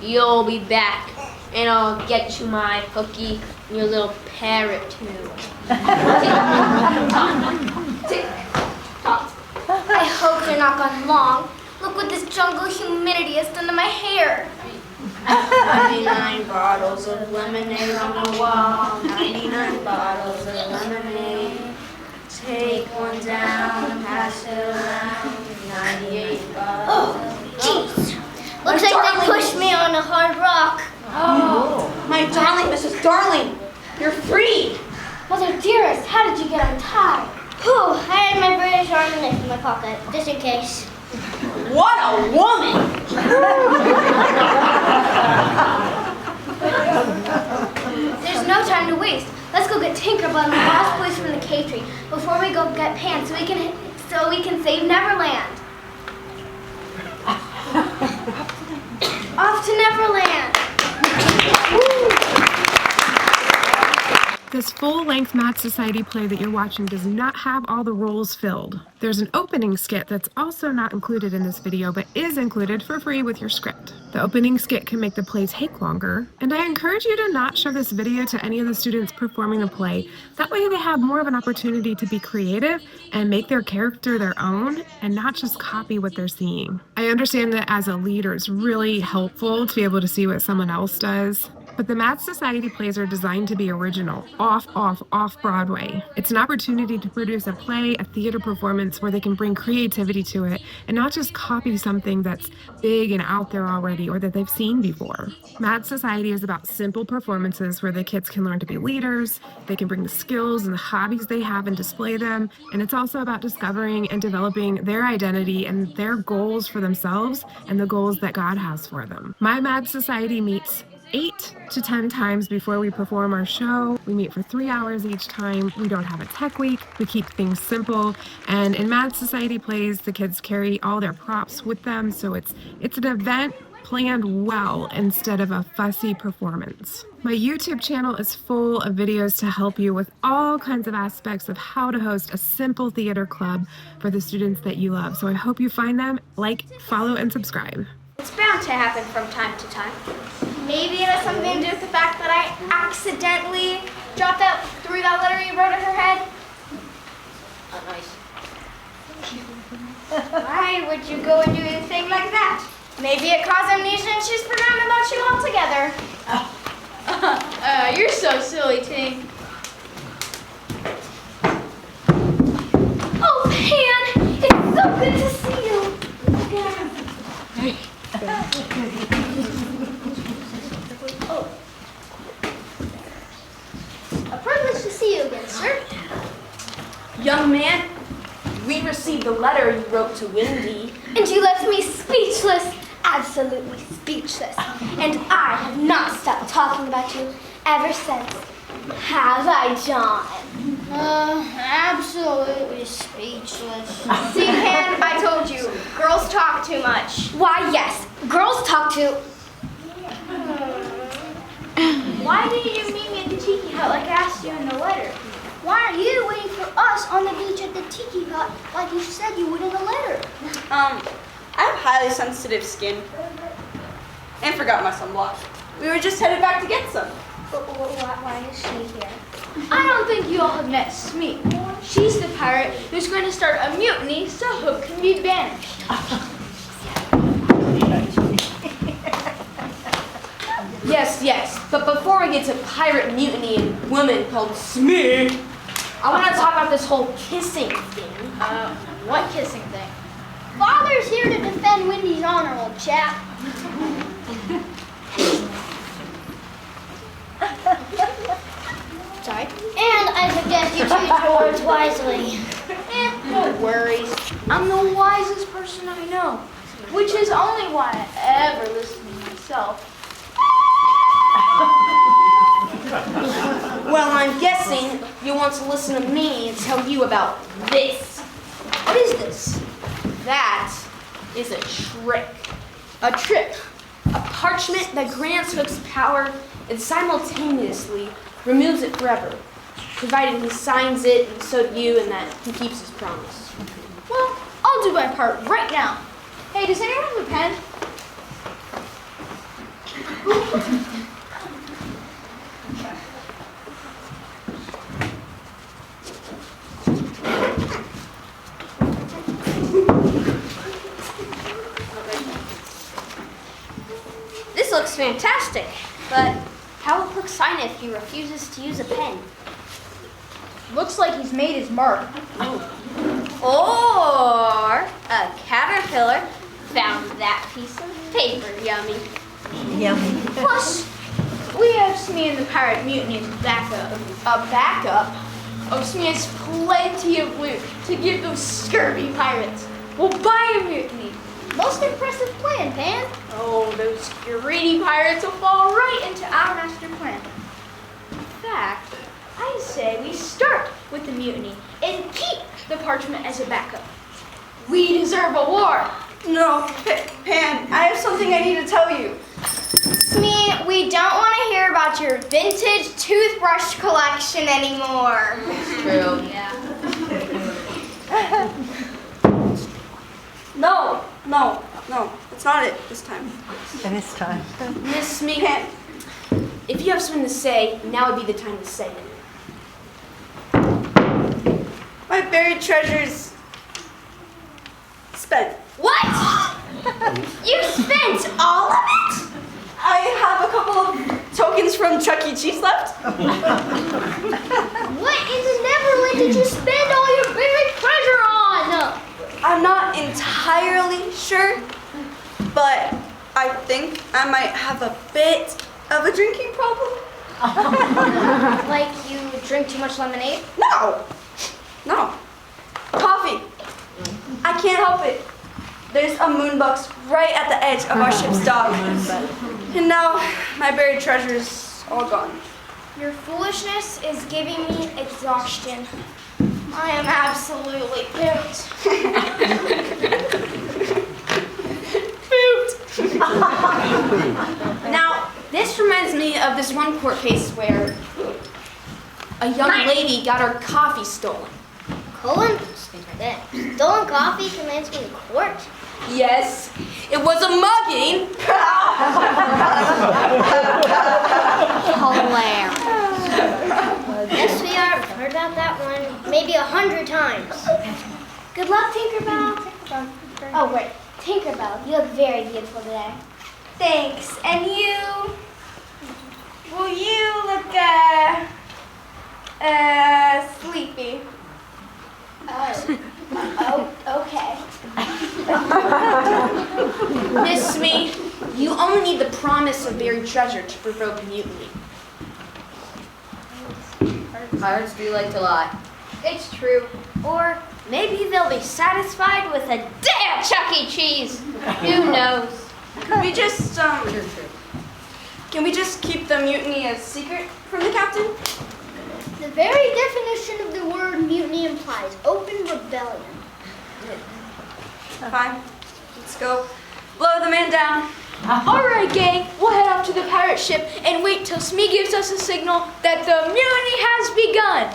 Speaker 3: You'll be back, and I'll get you my hooky and your little parrot too.
Speaker 2: Tick, tock.
Speaker 5: I hope they're not gone long. Look what this jungle humidity has done to my hair.
Speaker 3: 99 bottles of lemonade on the wall. 99 bottles of lemonade. Take one down and pass it around. 98 bottles.
Speaker 5: Jeez. Looks like they pushed me on a hard rock.
Speaker 9: Oh, my darling Mrs. Darling, you're free.
Speaker 5: Mother dearest, how did you get untied? Whew, I had my British Army knife in my pocket, just in case.
Speaker 9: What a woman!
Speaker 5: There's no time to waste. Let's go get Tinkerbell and the Lost Boys from the cave tree before we go get Pan so we can save Neverland. Off to Neverland.
Speaker 6: This full-length Mad Society play that you're watching does not have all the roles filled. There's an opening skit that's also not included in this video, but is included for free with your script. The opening skit can make the play take longer, and I encourage you to not show this video to any of the students performing the play. That way they have more of an opportunity to be creative and make their character their own, and not just copy what they're seeing. I understand that as a leader, it's really helpful to be able to see what someone else does. But the Mad Society plays are designed to be original, off Broadway. It's an opportunity to produce a play, a theater performance where they can bring creativity to it and not just copy something that's big and out there already or that they've seen before. Mad Society is about simple performances where the kids can learn to be leaders, they can bring the skills and the hobbies they have and display them, and it's also about discovering and developing their identity and their goals for themselves and the goals that God has for them. My Mad Society meets 8 to 10 times before we perform our show. We meet for 3 hours each time. We don't have a tech week. We keep things simple. And in Mad Society plays, the kids carry all their props with them. So it's an event planned well instead of a fussy performance. My YouTube channel is full of videos to help you with all kinds of aspects of how to host a simple theater club for the students that you love. So I hope you find them. Like, follow, and subscribe.
Speaker 5: It's bound to happen from time to time. Maybe it has something to do with the fact that I accidentally threw that letter you wrote at her head.
Speaker 3: Oh, nice.
Speaker 5: Why would you go and do a thing like that? Maybe it caused amnesia and she's forgotten about you altogether.
Speaker 3: You're so silly, Tink.
Speaker 5: Oh, Pan! It's so good to see you. A privilege to see you again, sir.
Speaker 9: Young man, we received the letter you wrote to Wendy.
Speaker 5: And you left me speechless, absolutely speechless. And I have not stopped talking about you ever since. Have I, John?
Speaker 4: Absolutely speechless.
Speaker 2: See, Pan, I told you, girls talk too much.
Speaker 5: Why, yes, girls talk to...
Speaker 4: Why didn't you meet me at the tiki hut like I asked you in the letter? Why are you waiting for us on the beach at the tiki hut like you said you would in the letter?
Speaker 1: I have highly sensitive skin. And forgot my sunblock. We were just headed back to get some.
Speaker 4: But why is she here?
Speaker 2: I don't think you all have met Smee. She's the pirate who's going to start a mutiny so Hook can be banished.
Speaker 9: Yes, but before we get to pirate mutiny and women called Smee, I want to talk about this whole kissing thing.
Speaker 2: What kissing thing?
Speaker 4: Father's here to defend Wendy's honor, old chap.
Speaker 5: Sorry?
Speaker 4: And I suggest you choose your words wisely.
Speaker 2: No worries. I'm the wisest person I know, which is only why I ever listen to myself.
Speaker 9: Well, I'm guessing you want to listen to me and tell you about this.
Speaker 2: What is this?
Speaker 9: That is a trick.
Speaker 2: A trick?
Speaker 9: A parchment that grants Hook's power and simultaneously removes it forever, provided he signs it and so do you and that he keeps his promise.
Speaker 4: Well, I'll do my part right now. Hey, does anyone have a pen?
Speaker 5: This looks fantastic, but how will Hook sign it if he refuses to use a pen?
Speaker 4: Looks like he's made his mark.
Speaker 5: Or a caterpillar found that piece of paper. Yummy.
Speaker 4: Plus, we have Smee and the Pirate Mutiny as backup. A backup? Oh, Smee has plenty of loot to give those scurvy pirates. We'll buy a mutiny.
Speaker 5: Most impressive plan, Pan.
Speaker 4: Oh, those greedy pirates will fall right into our master plan. In fact, I say we start with the mutiny and keep the parchment as a backup. We deserve a war.
Speaker 1: No, Pan, I have something I need to tell you.
Speaker 5: Smee, we don't want to hear about your vintage toothbrush collection anymore.
Speaker 8: True.
Speaker 1: No, it's not it this time.
Speaker 9: Miss Smee, if you have something to say, now would be the time to say it.
Speaker 1: My buried treasures spent.
Speaker 5: What? You spent all of it?
Speaker 1: I have a couple of tokens from Chuck E. Cheese left.
Speaker 5: What in the Neverland did you spend all your buried treasure on?
Speaker 1: I'm not entirely sure, but I think I might have a bit of a drinking problem.
Speaker 5: Like you drink too much lemonade?
Speaker 1: No. Coffee. I can't help it. There's a moonbox right at the edge of our ship's dock. And now my buried treasure's all gone.
Speaker 5: Your foolishness is giving me exhaustion. I am absolutely pooped.
Speaker 9: Now, this reminds me of this one court case where a young lady got her coffee stolen.
Speaker 5: Stolen coffee commands me in court?
Speaker 9: Yes, it was a mugging.
Speaker 5: Hilarious. Yes, we are. I've heard about that one maybe 100 times. Good luck, Tinkerbell. Oh, wait. Tinkerbell, you look very beautiful today.
Speaker 2: Thanks. And you? Well, you look, sleepy.
Speaker 5: Oh, okay.
Speaker 9: Miss Smee, you only need the promise of buried treasure to provoke mutiny.
Speaker 8: Pirates do like to lie.
Speaker 5: It's true. Or maybe they'll be satisfied with a day at Chuck E. Cheese. Who knows?
Speaker 1: Can we just keep the mutiny a secret from the captain?
Speaker 5: The very definition of the word mutiny implies open rebellion.
Speaker 1: Fine. Let's go. Blow the man down.
Speaker 4: All right, gang, we'll head off to the pirate ship and wait till Smee gives us a signal that the mutiny has begun.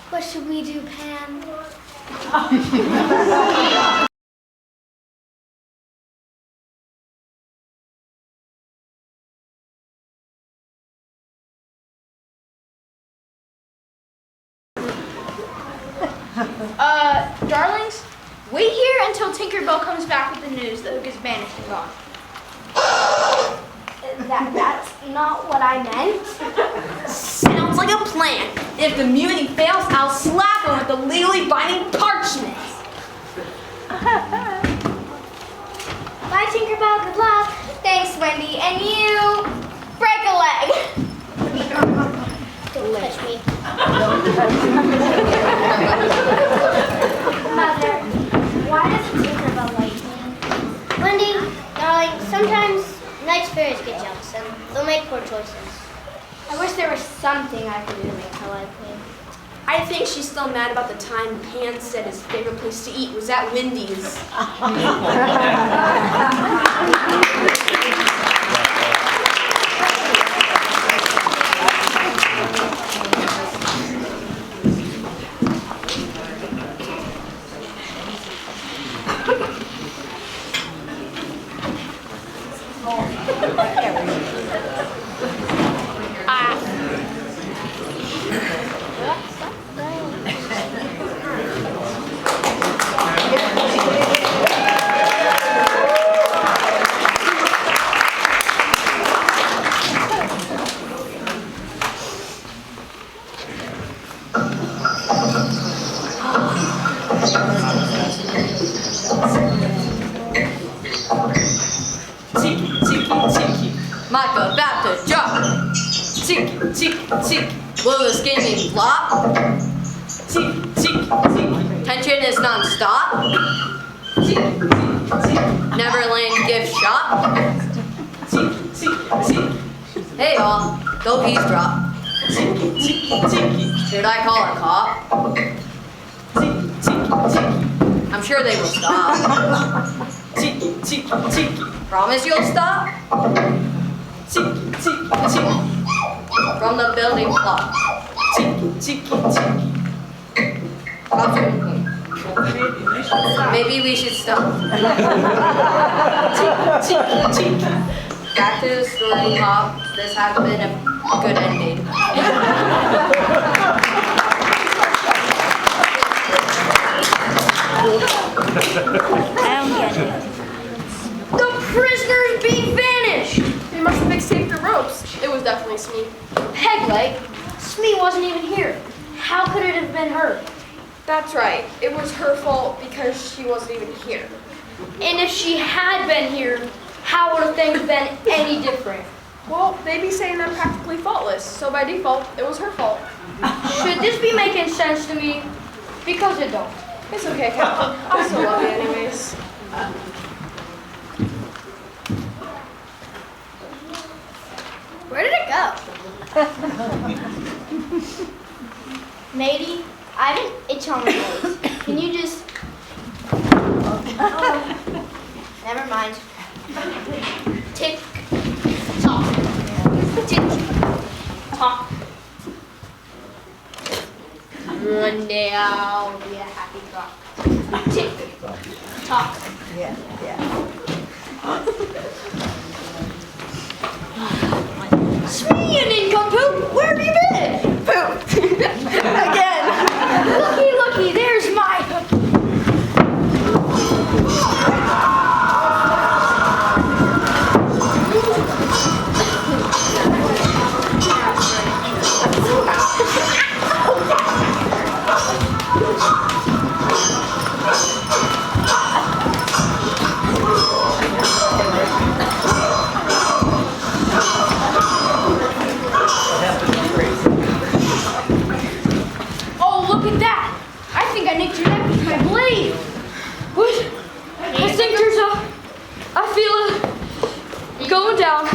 Speaker 5: What should we do, Pam?
Speaker 4: Darlings, wait here until Tinkerbell comes back with the news that Hook is banished and gone.
Speaker 5: That's not what I meant.
Speaker 9: Sounds like a plan. If the mutiny fails, I'll slap him with the legally binding parchment.
Speaker 5: Bye, Tinkerbell. Good luck.
Speaker 2: Thanks, Wendy. And you? Break a leg.
Speaker 5: Don't touch me. Mother, why doesn't Tinkerbell like me? Wendy, darling, sometimes nice fairies get jealous and they'll make poor choices. I wish there was something I could do to make her like me.
Speaker 2: I
Speaker 9: I think she's still mad about the time Pan said his favorite place to eat was at Wendy's.
Speaker 8: Michael about to jump.
Speaker 1: Tiki, tiki, tiki,
Speaker 8: Will the skimming flop?
Speaker 1: tiki, tiki, tiki,
Speaker 8: Tension is non-stop.
Speaker 1: tiki, tiki,
Speaker 8: Neverland gift shop.
Speaker 1: tiki, tiki, tiki,
Speaker 8: Hey all, don't eavesdrop.
Speaker 1: tiki, tiki, tiki,
Speaker 8: Should I call a cop?
Speaker 1: tiki, tiki, tiki,
Speaker 8: I'm sure they will stop.
Speaker 1: tiki, tiki, tiki,
Speaker 8: Promise you'll stop?
Speaker 1: tiki, tiki, tiki,
Speaker 8: From the building block.
Speaker 1: tiki, tiki, tiki.
Speaker 8: Cops are- Maybe we should stop.
Speaker 1: Tiki, tiki.
Speaker 8: Back to the story, Pop. This has been a good ending.
Speaker 2: The prisoner's being vanished!
Speaker 9: They must have mixtaped the ropes. It was definitely Smee.
Speaker 2: Pegleg, Smee wasn't even here. How could it have been her?
Speaker 9: That's right. It was her fault because she wasn't even here.
Speaker 2: And if she had been here, how would have things been any different?
Speaker 9: Well, they'd be saying I'm practically faultless, so by default, it was her fault.
Speaker 2: Should this be making sense to me? Because it don't.
Speaker 9: It's okay, Captain. I still love you anyways.
Speaker 4: Where did it go? Matey, I have an itch on my nose. Can you just... Oh, never mind. Tick, tock. Tick, tock. One day I'll be a happy clock. Tick, tock.
Speaker 2: Smee, you nincompoop! Where have you been? Poop! Again! Looky, there's my cookie. Oh, look at that! I think I nicked your neck with my blade. What? I think there's I feel it going down.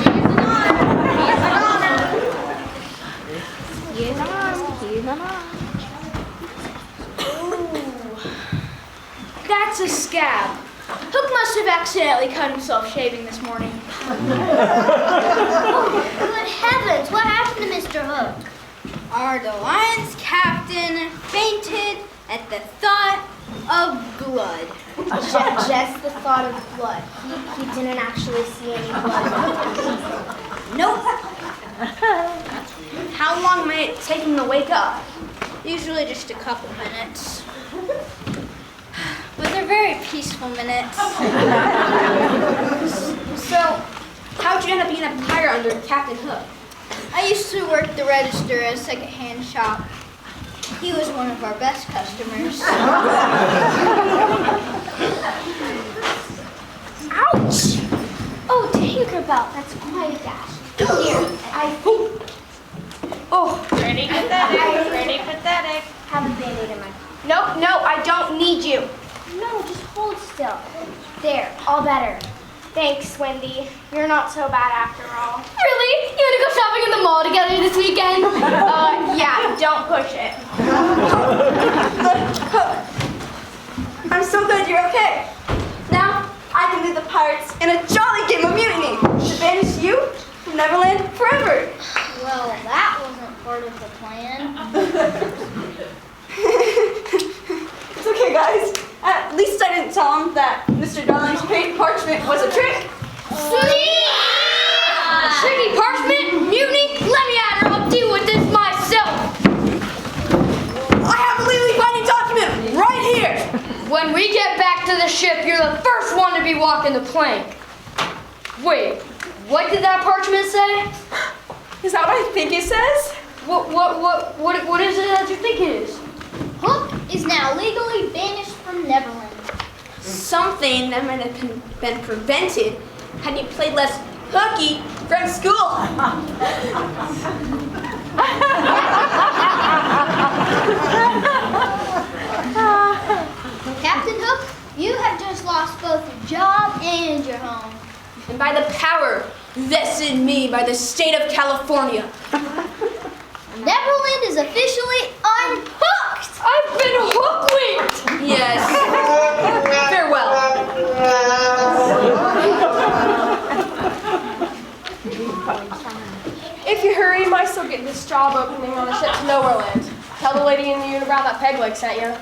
Speaker 2: That's a scab. Hook must have accidentally cut himself shaving this morning.
Speaker 4: Good heavens, what happened to Mr. Hook? Our Alliance captain fainted at the thought of blood. Just the thought of blood. He didn't actually see any blood. Nope.
Speaker 9: How long may it take him to wake up?
Speaker 4: Usually just a couple minutes. But they're very peaceful minutes.
Speaker 9: So, how'd you end up being a pirate under Captain Hook?
Speaker 4: I used to work the register at a second-hand shop. He was one of our best customers.
Speaker 2: Ouch!
Speaker 4: Oh, Tinkerbell, that's quite a dash. Here,
Speaker 2: Oh,
Speaker 3: Pretty pathetic, pretty pathetic.
Speaker 4: have a Band-Aid in my
Speaker 2: no, I don't need you.
Speaker 4: No, just hold still. There, all better.
Speaker 5: Thanks, Wendy. You're not so bad after all.
Speaker 2: Really? You want to go shopping in the mall together this weekend?
Speaker 5: Yeah, don't push it.
Speaker 1: I'm so glad you're okay. Now, I can lead the pirates in a jolly game of mutiny to banish you from Neverland forever.
Speaker 4: Well, that wasn't part of the plan.
Speaker 1: It's okay, guys. At least I didn't tell him that Mr. Darling's paint parchment was a trick.
Speaker 2: Tricky parchment? Mutiny? Let me at her. I'll deal with this myself.
Speaker 1: I have a legally binding document right here.
Speaker 2: When we get back to the ship, you're the first one to be walking the plank. Wait, what did that parchment say?
Speaker 6: Is that what I think it says?
Speaker 2: What is it that you think it is?
Speaker 4: Hook is now legally banished from Neverland.
Speaker 8: Something that might have been prevented had you played less hooky from school.
Speaker 4: Captain Hook, you have just lost both your job and your home.
Speaker 8: And by the power vested in me by the state of California,
Speaker 4: Neverland is officially unhooked.
Speaker 2: I've been hooked.
Speaker 8: yes, farewell.
Speaker 6: If you hurry, you might still get this job opening on the ship to Neverland. Tell the lady in the unibrow that Peg Leg sent you.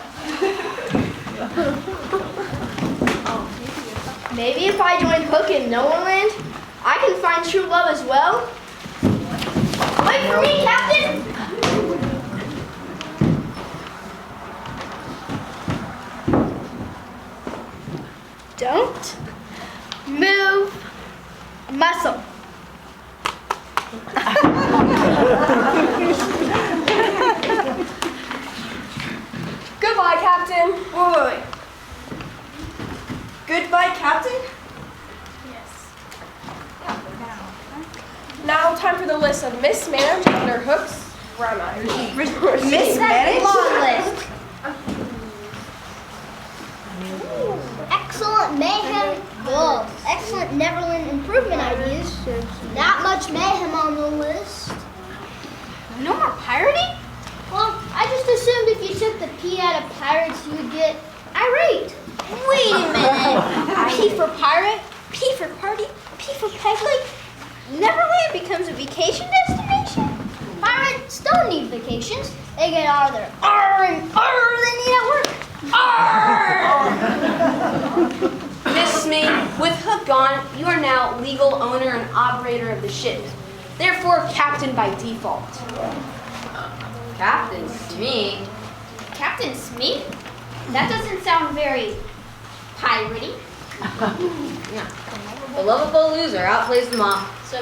Speaker 2: Maybe if I join Hook in Neverland, I can find true love as well. Wait for me, Captain! Don't move a muscle.
Speaker 6: Goodbye, Captain.
Speaker 1: Wait. Goodbye, Captain?
Speaker 6: Now, time for the list of mismanaged under Hook's grammar.
Speaker 1: Mismanaged?
Speaker 4: Long list. Excellent mayhem. Whoa. Excellent Neverland improvement ideas. Not much mayhem on the list.
Speaker 5: No more pirating?
Speaker 4: Well, I just assumed if you took the P out of pirates, you would get irate. Wait a minute. P for pirate, P for party, P for peg leg. Neverland becomes a vacation destination? Pirates don't need vacations. They get all their R and R they need at work.
Speaker 8: Miss Me, with Hook gone, you are now legal owner and operator of the ship. Therefore, captain by default.
Speaker 3: Captain Smee?
Speaker 5: Captain Smee? That doesn't sound very piratey.
Speaker 3: Yeah. The lovable loser outplays them all.
Speaker 5: So,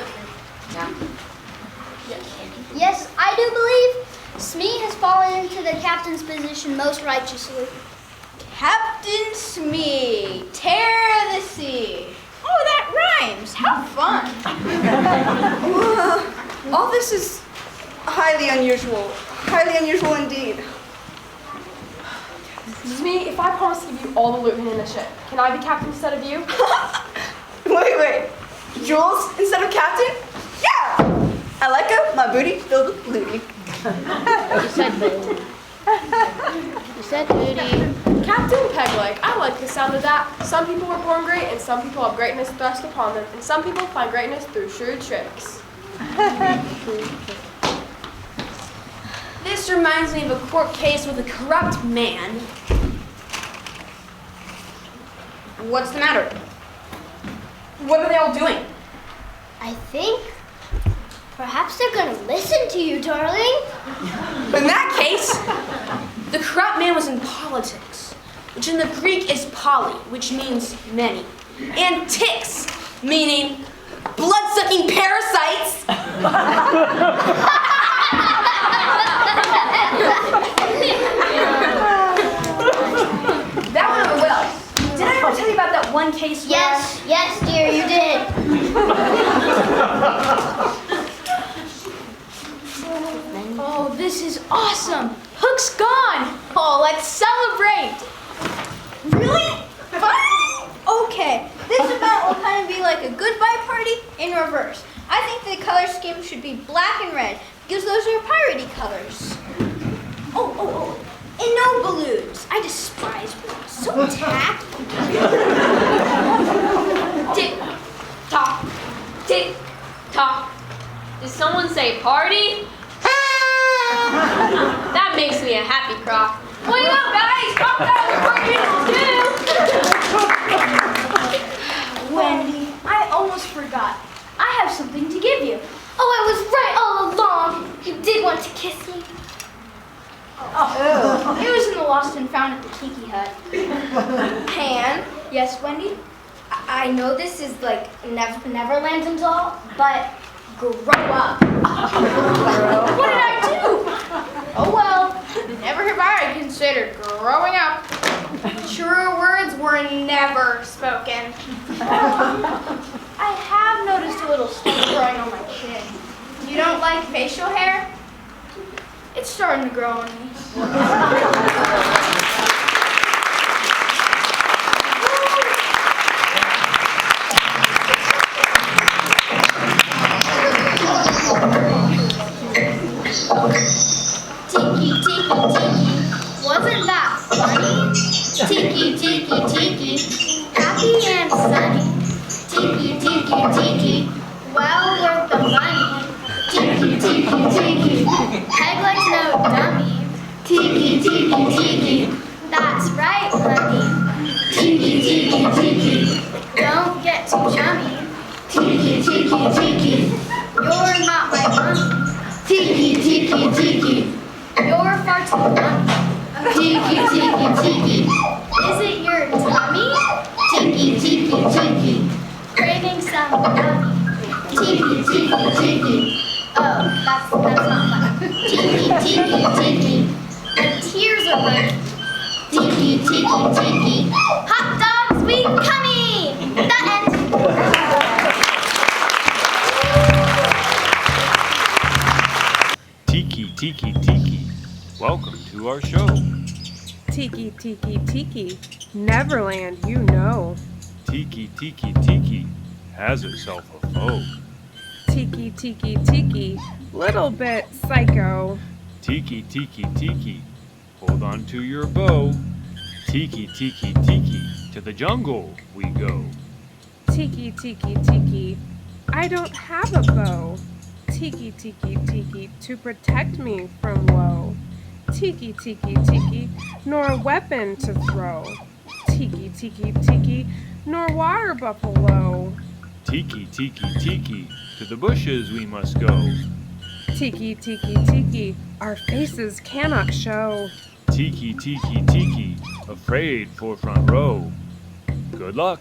Speaker 3: Yeah.
Speaker 4: Yes, I do believe Smee has fallen into the captain's position most righteously.
Speaker 2: Captain Smee, terror of the sea. Oh, that rhymes. How fun.
Speaker 1: All this is highly unusual indeed.
Speaker 6: Smee, if I promise to give you all the loot in the ship, can I be captain instead of you?
Speaker 1: Wait. Jules instead of captain? Yeah! I like my booty filled with looty.
Speaker 3: You said booty. You said booty.
Speaker 6: Captain Pegleg, I like the sound of that. Some people were born great, and some people have greatness thrust upon them, and some people find greatness through shrewd tricks.
Speaker 8: This reminds me of a court case with a corrupt man. What's the matter? What are they all doing?
Speaker 4: I think perhaps they're gonna listen to you, darling.
Speaker 8: In that case, the corrupt man was in politics, which in the Greek is poly, which means many, and ticks, meaning blood-sucking parasites. That went over well. Did I ever tell you about that one case where...
Speaker 4: Yes, dear, you did.
Speaker 2: Oh, this is awesome. Hook's gone. Oh, let's celebrate.
Speaker 4: Really? Fun? Okay, this event will kind of be like skin should be black and red because those are piratey colors. Oh, and no balloons. I despise balloons. So tacky.
Speaker 3: Tick tock, tick tock. Did someone say party? That makes me a happy croc. Wake up, guys! Calm down, we're
Speaker 2: Wendy, I almost forgot. I have something to give you.
Speaker 5: Oh, I was right all along. You did want to kiss me.
Speaker 2: Oh, it was in the lost and found at the Tiki Hut.
Speaker 5: Pan,
Speaker 2: Yes, Wendy?
Speaker 5: I know this is like Neverland and all, but grow up.
Speaker 2: What did I do? Oh well, never have I considered growing up. Truer words were never spoken. I have noticed a little stuff growing on my chin. You don't like facial hair? It's starting to grow on me.
Speaker 5: Tiki, tiki, tiki. Wasn't that funny? Tiki, tiki, tiki. Happy and sunny. Tiki, tiki, tiki. Well worth the money. Tiki, tiki, tiki. Peg legs no dummy. Tiki, tiki, tiki. That's right, honey. Tiki, tiki, tiki. Don't get too chummy. Tiki, tiki, tiki. You're not my mommy. Tiki, tiki, tiki. You're far too dummy. Tiki, tiki, tiki. Is it your tummy? Tiki, tiki, tiki. Craving some yummy. Tiki, tiki, tiki. Oh, that's not fun. Tiki, tiki, tiki. The tears are running. Tiki, tiki, tiki. Hot dogs, we coming! That ends.
Speaker 7: Tiki, tiki, tiki. Welcome to our show.
Speaker 6: Tiki, tiki, tiki. Neverland, you know.
Speaker 7: Tiki, tiki, tiki has herself a foe.
Speaker 6: Tiki, tiki, tiki. Little bit psycho.
Speaker 7: Tiki, tiki, tiki. Hold on to your bow. Tiki, tiki, tiki. To the jungle we go.
Speaker 6: Tiki, tiki, tiki. I don't have a bow. Tiki, tiki, tiki. To protect me from woe. Tiki, tiki, tiki. Nor a weapon to throw. Tiki, tiki, tiki. Nor water buffalo.
Speaker 7: Tiki, tiki, tiki. To the bushes we must go.
Speaker 6: Tiki, tiki, tiki. Our faces cannot show.
Speaker 7: Tiki, tiki, tiki. Afraid for front row. Good luck.